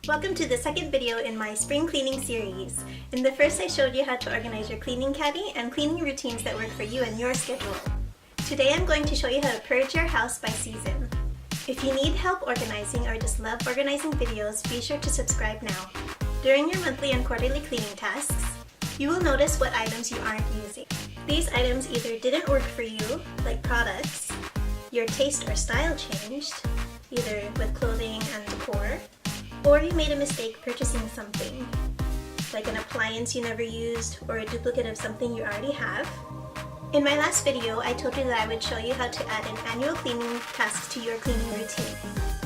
Welcome to the second video in my spring cleaning series. In the first I showed you how to organize your cleaning caddy and cleaning routines that work for you and your schedule. Today I'm going to show you how to purge your house by season. If you need help organizing or just love organizing videos, be sure to subscribe now. During your monthly and quarterly cleaning tasks, you will notice what items you aren't using. These items either didn't work for you, like products, your taste or style changed, either with clothing and decor, or you made a mistake purchasing something, like an appliance you never used or a duplicate of something you already have. In my last video, I told you that I would show you how to add an annual cleaning task to your cleaning routine.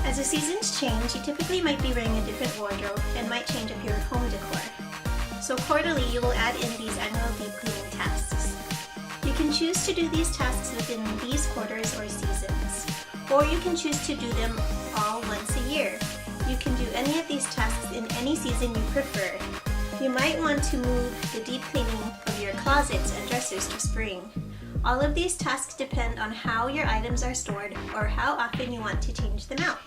As the seasons change, you typically might be wearing a different wardrobe and might change up your home decor. So quarterly, you will add in these annual deep cleaning tasks. You can choose to do these tasks within these quarters or seasons, or you can choose to do them all once a year. You can do any of these tasks in any season you prefer. You might want to move the deep cleaning of your closets and dressers to spring. All of these tasks depend on how your items are stored or how often you want to change them out.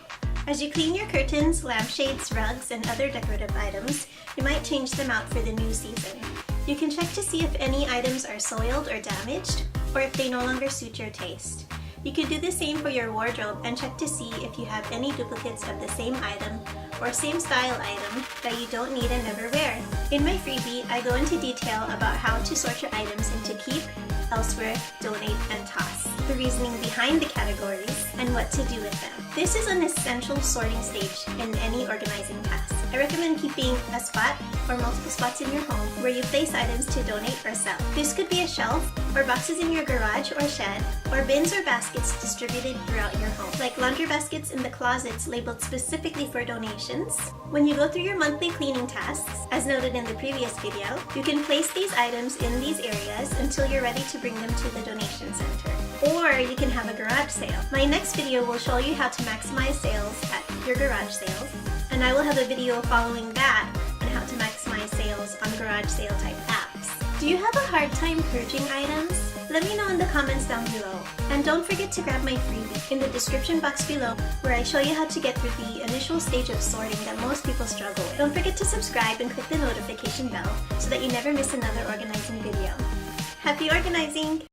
As you clean your curtains, lampshades, rugs, and other decorative items, you might change them out for the new season. You can check to see if any items are soiled or damaged, or if they no longer suit your taste. You can do the same for your wardrobe and check to see if you have any duplicates of the same item or same style item that you don't need and never wear. In my freebie, I go into detail about how to sort your items into keep, elsewhere, donate, and toss, the reasoning behind the categories, and what to do with them. This is an essential sorting stage in any organizing task. I recommend keeping a spot or multiple spots in your home where you place items to donate or sell. This could be a shelf, or boxes in your garage or shed, or bins or baskets distributed throughout your home, like laundry baskets in the closets labeled specifically for donations. When you go through your monthly cleaning tasks, as noted in the previous video, you can place these items in these areas until you're ready to bring them to the donation center. Or you can have a garage sale. My next video will show you how to maximize sales at your garage sales, and I will have a video following that on how to maximize sales on garage sale type apps. Do you have a hard time purging items? Let me know in the comments down below. And don't forget to grab my freebie in the description box below, where I show you how to get through the initial stage of sorting that most people struggle with. Don't forget to subscribe and click the notification bell so that you never miss another organizing video. Happy organizing!